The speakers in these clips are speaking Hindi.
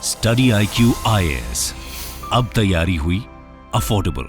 स्टडी IQ IAS, अब तैयारी हुई अफोर्डेबल।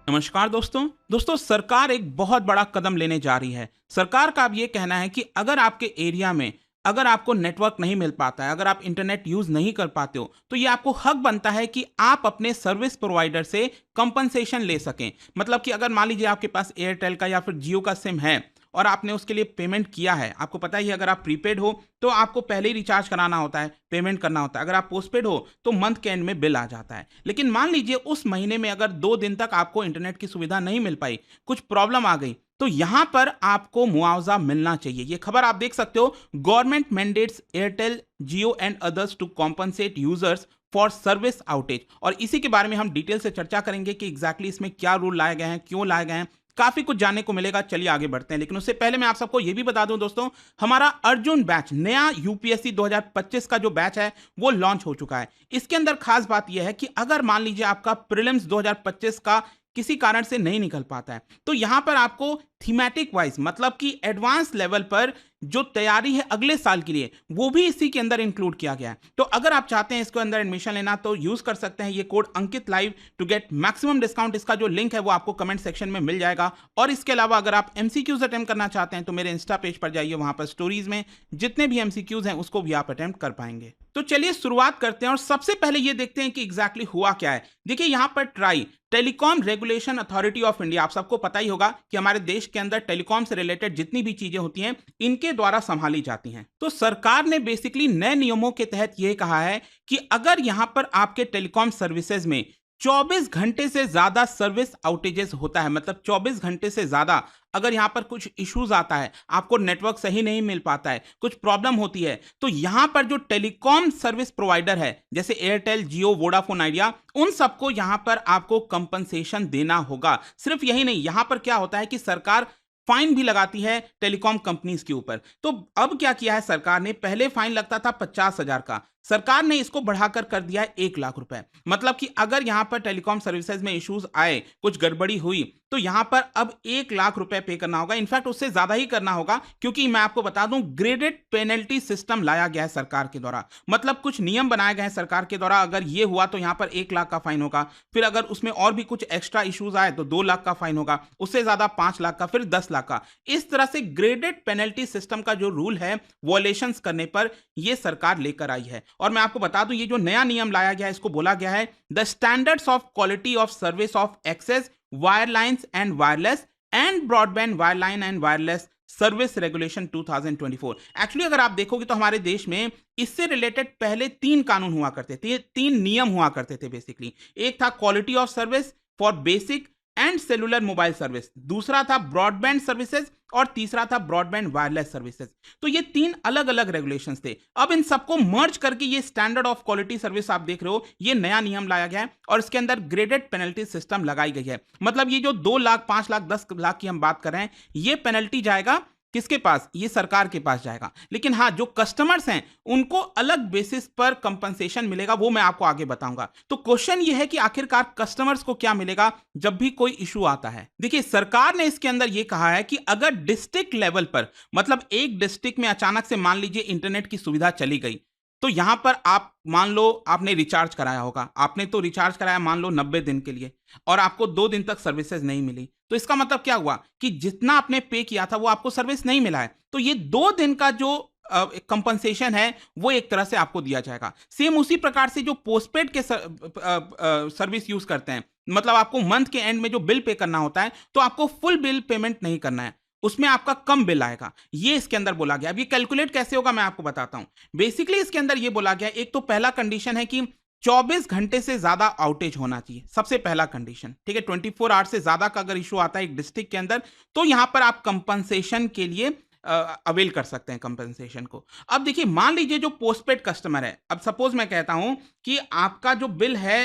नमस्कार दोस्तों सरकार एक बहुत बड़ा कदम लेने जा रही है। सरकार का अब ये कहना है कि अगर आपके एरिया में अगर आपको नेटवर्क नहीं मिल पाता है, अगर आप इंटरनेट यूज नहीं कर पाते हो, तो ये आपको हक बनता है कि आप अपने सर्विस प्रोवाइडर से कंपनसेशन ले सकें। मतलब कि अगर मान लीजिए आपके पास एयरटेल का या फिर जियो का सिम है और आपने उसके लिए पेमेंट किया है, आपको पता ही है अगर आप प्रीपेड हो तो आपको पहले ही रिचार्ज कराना होता है, पेमेंट करना होता है। अगर आप पोस्टपेड हो तो मंथ के एंड में बिल आ जाता है। लेकिन मान लीजिए उस महीने में अगर 2 दिन तक आपको इंटरनेट की सुविधा नहीं मिल पाई, कुछ प्रॉब्लम आ गई, तो यहां पर आपको मुआवजा मिलना चाहिए। ये खबर आप देख सकते हो, government mandates Airtel Jio and others to compensate users for service outage. और इसी के बारे में हम डिटेल से चर्चा करेंगे कि एग्जैक्टली इसमें क्या रूल लाए गए हैं, क्यों लाए गए हैं, काफी कुछ जानने को मिलेगा। चलिए आगे बढ़ते हैं, लेकिन उससे पहले मैं आप सबको यह भी बता दूं दोस्तों, हमारा अर्जुन बैच नया यूपीएससी 2025 का जो बैच है वो लॉन्च हो चुका है। इसके अंदर खास बात यह है कि अगर मान लीजिए आपका प्रीलिम्स 2025 का किसी कारण से नहीं निकल पाता है, तो यहां पर आपको थीमेटिक वाइज मतलब कि एडवांस लेवल पर जो तैयारी है अगले साल के लिए, वो भी इसी के अंदर इंक्लूड किया गया है। तो अगर आप चाहते हैं इसके अंदर एडमिशन लेना तो यूज कर सकते हैं ये code Ankit live to get maximum discount. इसका जो लिंक है वो आपको कमेंट सेक्शन में मिल जाएगा। और इसके अलावा अगर आप एमसीक्यूज अटेम्प्ट करना चाहते हैं तो मेरे इंस्टा पेज पर जाइए, वहां पर स्टोरीज में जितने भी एमसीक्यूज हैं उसको भी आप अटेम्प्ट कर पाएंगे। तो चलिए शुरुआत करते हैं और सबसे पहले ये देखते हैं कि एग्जैक्टली हुआ क्या है। देखिए यहां पर try telecom regulation authority of India, आप सबको पता ही होगा कि हमारे देश के अंदर टेलीकॉम से रिलेटेड जितनी भी चीजें होती हैं इनके द्वारा संभाली जाती हैं। तो सरकार ने बेसिकली नए नियमों के तहत यह कहा है कि अगर यहां पर आपके टेलीकॉम सर्विसेज में 24 घंटे से ज्यादा सर्विस आउटेजेस होता है, मतलब 24 घंटे से ज्यादा अगर यहां पर कुछ इश्यूज आता है, आपको नेटवर्क सही नहीं मिल पाता है, कुछ प्रॉब्लम होती है, तो यहां पर जो टेलीकॉम सर्विस प्रोवाइडर है जैसे एयरटेल जियो वोडाफोन आइडिया, उन सबको यहां पर आपको कंपनसेशन देना होगा। सिर्फ यही नहीं, यहां पर क्या होता है कि सरकार फाइन भी लगाती है टेलीकॉम कंपनीज के ऊपर। तो अब क्या किया है सरकार ने, पहले फाइन लगता था 50,000 का, सरकार ने इसको बढ़ाकर कर दिया है 1,00,000 रुपए। मतलब कि अगर यहां पर टेलीकॉम सर्विसेज में इश्यूज आए, कुछ गड़बड़ी हुई, तो यहां पर अब 1,00,000 रुपए पे करना होगा। इनफैक्ट उससे ज्यादा ही करना होगा, क्योंकि मैं आपको बता दूं ग्रेडेड पेनल्टी सिस्टम लाया गया है सरकार के द्वारा। मतलब कुछ नियम बनाए गए हैं सरकार के द्वारा, अगर ये हुआ तो यहां पर 1,00,000 का फाइन होगा, फिर अगर उसमें और भी कुछ एक्स्ट्रा इश्यूज आए तो 2,00,000 का फाइन होगा, उससे ज्यादा 5,00,000 का, फिर 10,00,000 का। इस तरह से ग्रेडेड पेनल्टी सिस्टम का जो रूल है वॉयलेशंस करने पर यह सरकार लेकर आई है। और मैं आपको बता दूं ये जो नया नियम लाया गया है इसको बोला गया है the standards of quality of service of access wirelines and wireless and broadband wireline and wireless service regulation 2024। Actually अगर आप देखोगे तो हमारे देश में इससे रिलेटेड पहले 3 कानून हुआ करते थे, 3 नियम हुआ करते थे बेसिकली। एक था quality of service for basic and cellular mobile service, दूसरा था ब्रॉडबैंड सर्विसेज और तीसरा था ब्रॉडबैंड वायरलेस सर्विसेज। तो ये 3 अलग अलग रेगुलेशंस थे। अब इन सबको मर्ज करके ये स्टैंडर्ड ऑफ क्वालिटी सर्विस आप देख रहे हो, ये नया नियम लाया गया है और इसके अंदर ग्रेडेड पेनल्टी सिस्टम लगाई गई है। मतलब ये जो 2,00,000 5,00,000 10,00,000 की हम बात कर रहे हैं, ये पेनल्टी जाएगा किसके पास, ये सरकार के पास जाएगा। लेकिन हाँ, जो कस्टमर्स हैं उनको अलग बेसिस पर कंपनसेशन मिलेगा, वो मैं आपको आगे बताऊंगा। तो क्वेश्चन ये है कि आखिरकार कस्टमर्स को क्या मिलेगा जब भी कोई इशू आता है। देखिए सरकार ने इसके अंदर ये कहा है कि अगर डिस्ट्रिक्ट लेवल पर, मतलब एक डिस्ट्रिक्ट में अचानक से मान लीजिए इंटरनेट की सुविधा चली गई, तो यहां पर आप मान लो आपने रिचार्ज कराया होगा, आपने तो रिचार्ज कराया मान लो 90 दिन के लिए, और आपको 2 दिन तक सर्विसेज नहीं मिली, तो इसका मतलब क्या हुआ कि जितना आपने पे किया था वो आपको सर्विस नहीं मिला है। तो ये 2 दिन का जो कंपनसेशन है वो एक तरह से आपको दिया जाएगा। सेम उसी प्रकार से जो पोस्टपेड के सर्विस यूज करते हैं, मतलब आपको मंथ के एंड में जो बिल पे करना होता है, तो आपको फुल बिल पेमेंट नहीं करना है, उसमें आपका कम बिल आएगा, ये इसके अंदर बोला गया। अब ये कैलकुलेट कैसे होगा मैं आपको बताता हूं। बेसिकली इसके अंदर ये बोला गया, एक तो पहला कंडीशन है कि 24 घंटे से ज्यादा आउटेज होना चाहिए, सबसे पहला कंडीशन, ठीक है। 24 आवर्स से ज्यादा का अगर इशू आता है एक डिस्ट्रिक्ट के अंदर, तो यहां पर आप कंपनसेशन के लिए अवेल कर सकते हैं कंपनसेशन को। अब देखिए मान लीजिए जो पोस्टपेड कस्टमर है, अब सपोज मैं कहता हूं कि आपका जो बिल है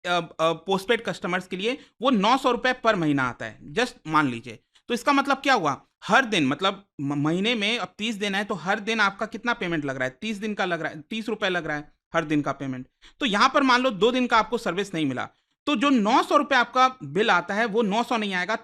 पोस्टपेड कस्टमर्स के लिए वो 900 रुपए पर महीना आता है, जस्ट मान लीजिए। तो इसका मतलब क्या हुआ, हर दिन, मतलब महीने में अब 30 दिन है, तो हर दिन आपका कितना पेमेंट लग रहा है, 30 दिन का लग रहा है, 30 रुपए लग रहा है हर दिन का पेमेंट। तो यहां पर मान लो 2 दिन का आपको सर्विस नहीं मिला, तो जो 900 रुपए आपका बिल आता है वो 900 नहीं आएगा,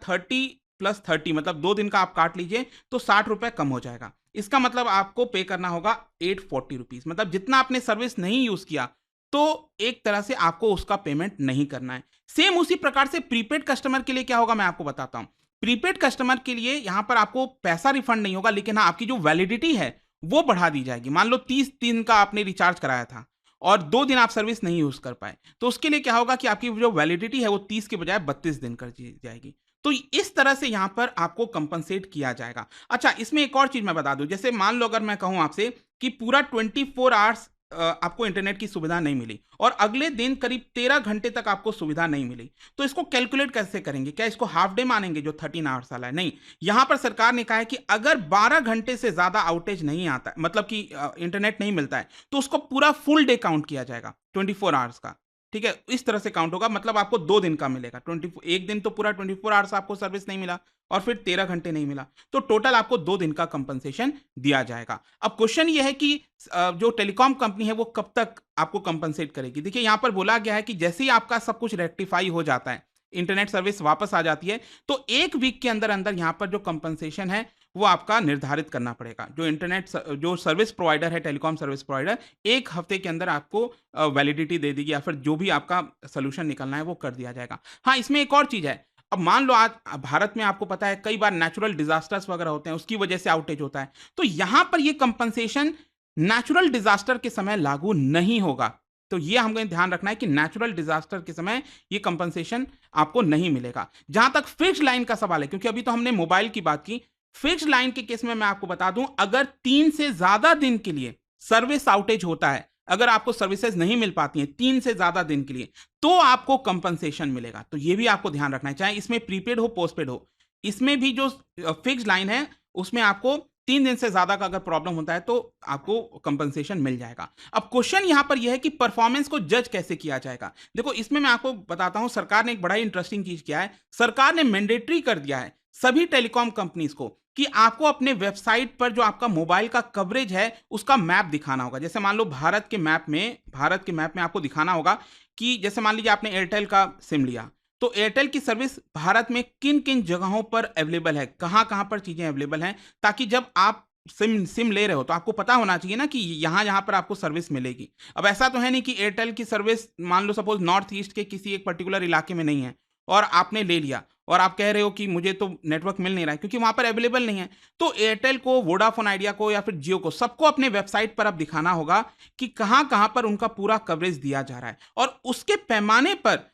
प्लस 30 मतलब 2 दिन का आप काट लीजिए तो 60 रुपए कम हो जाएगा। इसका मतलब आपको पे करना होगा 840 रुपीज, मतलब जितना आपने सर्विस नहीं यूज किया तो एक तरह से आपको उसका पेमेंट नहीं करना है। सेम उसी प्रकार से प्रीपेड कस्टमर के लिए क्या होगा मैं आपको बताता हूं। प्रीपेड कस्टमर के लिए यहां पर आपको पैसा रिफंड नहीं होगा, लेकिन हाँ आपकी जो वैलिडिटी है वो बढ़ा दी जाएगी। मान लो 30 दिन का आपने रिचार्ज कराया था और 2 दिन आप सर्विस नहीं यूज कर पाए, तो उसके लिए क्या होगा कि आपकी जो वैलिडिटी है वो 30 के बजाय 32 दिन कर दी जाएगी। तो इस तरह से यहां पर आपको कंपनसेट किया जाएगा। अच्छा, इसमें एक और चीज मैं बता दूं, जैसे मान लो अगर मैं कहूं आपसे कि पूरा 24 आवर्स आपको इंटरनेट की सुविधा नहीं मिली और अगले दिन करीब 13 घंटे तक आपको सुविधा नहीं मिली, तो इसको कैलकुलेट कैसे करेंगे? क्या इसको हाफ डे मानेंगे जो 13 आवर्स वाला है? नहीं, यहां पर सरकार ने कहा है कि अगर 12 घंटे से ज्यादा आउटेज नहीं आता है, मतलब कि इंटरनेट नहीं मिलता है, तो उसको पूरा फुल डे काउंट किया जाएगा 24 आवर्स का। ठीक है, इस तरह से काउंट होगा, मतलब आपको 2 दिन का मिलेगा। 24 एक दिन तो पूरा 24 आवर्स आपको सर्विस नहीं मिला और फिर 13 घंटे नहीं मिला, तो टोटल आपको 2 दिन का कंपनसेशन दिया जाएगा। अब क्वेश्चन ये है कि जो टेलीकॉम कंपनी है वो कब तक आपको कंपनसेट करेगी? देखिए यहां पर बोला गया है कि जैसे ही आपका सब कुछ रेक्टिफाई हो जाता है, इंटरनेट सर्विस वापस आ जाती है, तो 1 वीक के अंदर अंदर यहां पर जो कंपनसेशन है वो आपका निर्धारित करना पड़ेगा। जो जो सर्विस प्रोवाइडर है, टेलीकॉम सर्विस प्रोवाइडर 1 हफ्ते के अंदर आपको वैलिडिटी दे देगी या फिर जो भी आपका सोल्यूशन निकलना है वो कर दिया जाएगा। हाँ, इसमें एक और चीज है। अब मान लो आज भारत में आपको पता है कई बार नेचुरल डिजास्टर्स वगैरह होते हैं, उसकी वजह से आउटेज होता है, तो यहां पर ये कंपनसेशन नेचुरल डिजास्टर के समय लागू नहीं होगा। तो ये हमें ध्यान रखना है कि नेचुरल डिजास्टर के समय ये कंपनसेशन आपको नहीं मिलेगा। जहां तक फिक्स्ड लाइन का सवाल है, क्योंकि अभी तो हमने मोबाइल की बात की, फिक्स्ड लाइन के केस में मैं आपको बता दूं, अगर 3 से ज्यादा दिन के लिए सर्विस आउटेज होता है, अगर आपको सर्विसेज नहीं मिल पाती हैं 3 से ज्यादा दिन के लिए, तो आपको कंपनसेशन मिलेगा। तो ये भी आपको ध्यान रखना है, चाहे इसमें प्रीपेड हो पोस्टपेड हो, इसमें भी जो फिक्स्ड लाइन है उसमें आपको 3 दिन से ज्यादा का अगर प्रॉब्लम होता है तो आपको कंपनसेशन मिल जाएगा। अब क्वेश्चन यहां पर यह है कि परफॉर्मेंस को जज कैसे किया जाएगा? देखो इसमें मैं आपको बताता हूं, सरकार ने एक बड़ा इंटरेस्टिंग चीज किया है। सरकार ने मैंडेटरी कर दिया है सभी टेलीकॉम कंपनीज को कि आपको अपने वेबसाइट पर जो आपका मोबाइल का कवरेज है उसका मैप दिखाना होगा। जैसे मान लो भारत के मैप में आपको दिखाना होगा कि जैसे मान लीजिए आपने एयरटेल का सिम लिया, तो एयरटेल की सर्विस भारत में किन किन जगहों पर अवेलेबल है, कहां कहां पर चीजें अवेलेबल हैं, ताकि जब आप सिम ले रहे हो तो आपको पता होना चाहिए ना कि यहां यहां पर आपको सर्विस मिलेगी। अब ऐसा तो है नहीं कि एयरटेल की सर्विस मान लो सपोज नॉर्थ ईस्ट के किसी एक पर्टिकुलर इलाके में नहीं है और आपने ले लिया और आप कह रहे हो कि मुझे तो नेटवर्क मिल नहीं रहा है क्योंकि वहां पर अवेलेबल नहीं है। तो एयरटेल को, वोडाफोन आइडिया को या फिर जियो को, सबको अपने वेबसाइट पर अब दिखाना होगा कि कहां कहां पर उनका पूरा कवरेज दिया जा रहा है और उसके पैमाने पर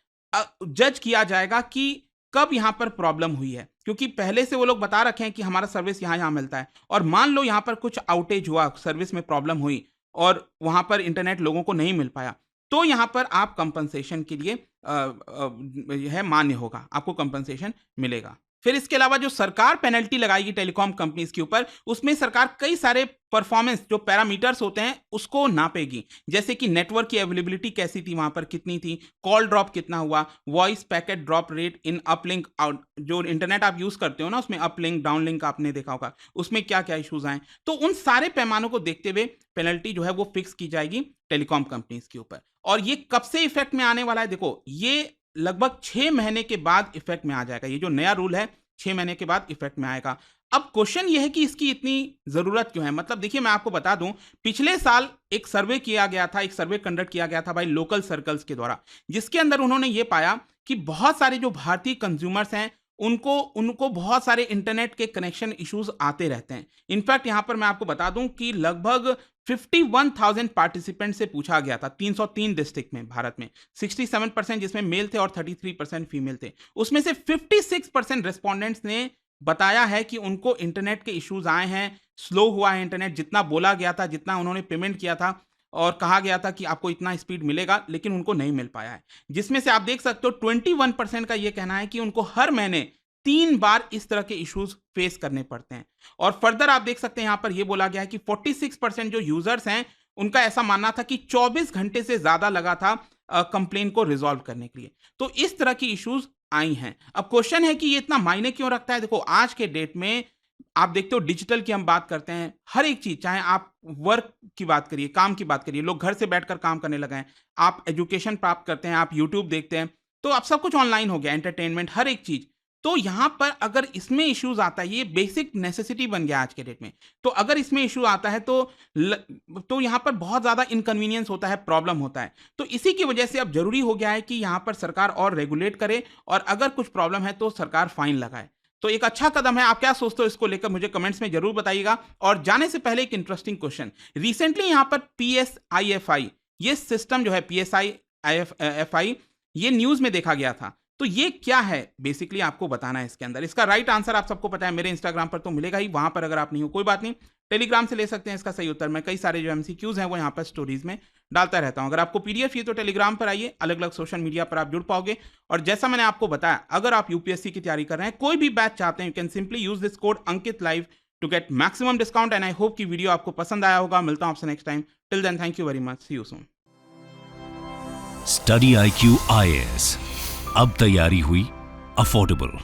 जज किया जाएगा कि कब यहां पर प्रॉब्लम हुई है। क्योंकि पहले से वो लोग बता रखे हैं कि हमारा सर्विस यहां यहां मिलता है और मान लो यहां पर कुछ आउटेज हुआ, सर्विस में प्रॉब्लम हुई और वहां पर इंटरनेट लोगों को नहीं मिल पाया, तो यहां पर आप कंपनसेशन के लिए है मान्य होगा, आपको कंपनसेशन मिलेगा। फिर इसके अलावा जो सरकार पेनल्टी लगाएगी टेलीकॉम कंपनीज के ऊपर, उसमें सरकार कई सारे परफॉर्मेंस जो पैरामीटर्स होते हैं उसको नापेगी। जैसे कि नेटवर्क की अवेलेबिलिटी कैसी थी, वहां पर कितनी थी, कॉल ड्रॉप कितना हुआ, voice packet drop rate in uplink out, जो इंटरनेट आप यूज करते हो ना उसमें अपलिंक डाउनलिंक आपने देखा होगा, उसमें क्या क्या इश्यूज आए। तो उन सारे पैमानों को देखते हुए पेनल्टी जो है वो फिक्स की जाएगी टेलीकॉम कंपनीज के ऊपर। और ये कब से इफेक्ट में आने वाला है? देखो ये लगभग 6 महीने के बाद इफेक्ट में आ जाएगा। ये जो नया रूल है 6 महीने के बाद इफेक्ट में आएगा। अब क्वेश्चन ये है कि इसकी इतनी जरूरत क्यों है? मतलब देखिए मैं आपको बता दूं, पिछले साल एक सर्वे किया गया था, एक सर्वे कंडक्ट किया गया था भाई लोकल सर्कल्स के द्वारा, जिसके अंदर उन्होंने ये पाया कि बहुत सारे जो भारतीय कंज्यूमर्स हैं उनको उनको बहुत सारे इंटरनेट के कनेक्शन इश्यूज आते रहते हैं। इनफैक्ट यहां पर मैं आपको बता दूं कि लगभग 51,000 पार्टिसिपेंट से पूछा गया था 303 डिस्ट्रिक्ट में भारत में, 67% जिसमें मेल थे और 33% फीमेल थे। उसमें से 56% रेस्पोंडेंट्स ने बताया है कि उनको इंटरनेट के इश्यूज आए हैं, स्लो हुआ है इंटरनेट, जितना बोला गया था, जितना उन्होंने पेमेंट किया था और कहा गया था कि आपको इतना स्पीड मिलेगा, लेकिन उनको नहीं मिल पाया है। जिसमें से आप देख सकते हो 21% का यह कहना है कि उनको हर महीने 3 बार इस तरह के इश्यूज फेस करने पड़ते हैं। और फर्दर आप देख सकते हैं यहां पर यह बोला गया है कि 46% जो यूजर्स हैं उनका ऐसा मानना था कि 24 घंटे से ज्यादा लगा था कंप्लेन को रिजॉल्व करने के लिए। तो इस तरह की इश्यूज आई हैं। अब क्वेश्चन है कि ये इतना मायने क्यों रखता है? देखो आज के डेट में आप देखते हो डिजिटल की हम बात करते हैं, हर एक चीज, चाहे आप वर्क की बात करिए, काम की बात करिए, लोग घर से बैठकर काम करने लगे हैं, आप एजुकेशन प्राप्त करते हैं, आप यूट्यूब देखते हैं, तो अब सब कुछ ऑनलाइन हो गया, एंटरटेनमेंट, हर एक चीज। तो यहाँ पर अगर इसमें इश्यूज आता है, ये बेसिक नेसेसिटी बन गया आज के डेट में, तो अगर इसमें इशू आता है तो यहाँ पर बहुत ज़्यादा इनकन्वीनियंस होता है, प्रॉब्लम होता है। तो इसी की वजह से अब जरूरी हो गया है कि यहाँ पर सरकार और रेगुलेट करे और अगर कुछ प्रॉब्लम है तो सरकार फाइन लगाए। तो एक अच्छा कदम है। आप क्या सोचते हो इसको लेकर, मुझे कमेंट्स में जरूर बताइएगा। और जाने से पहले एक इंटरेस्टिंग क्वेश्चन, रिसेंटली यहाँ पर PSIFI ये सिस्टम जो है, PSIFI ये न्यूज में देखा गया था। तो ये क्या है बेसिकली आपको बताना है इसके अंदर। इसका राइट आंसर आप सबको पता है, मेरे इंस्टाग्राम पर तो मिलेगा ही, वहां पर अगर आप नहीं हो कोई बात नहीं, टेलीग्राम से ले सकते हैं इसका सही उत्तर। मैं कई सारे जो MCQs हैं वो यहाँ पर स्टोरीज में डालता रहता हूँ। अगर आपको PDF चाहिए तो टेलीग्राम पर आइए, अलग अलग सोशल मीडिया पर आप जुड़ पाओगे। और जैसा मैंने आपको बताया, अगर आप UPSC की तैयारी कर रहे हैं, कोई भी बैच चाहते हैं, you can simply use this code Ankit live to get maximum discount. And I hope कि वीडियो आपको पसंद आया होगा। मिलता हूं आपसे next time. Till then, thank you very much, see you soon. Study IQ IAS, अब तैयारी हुई अफोर्डेबल।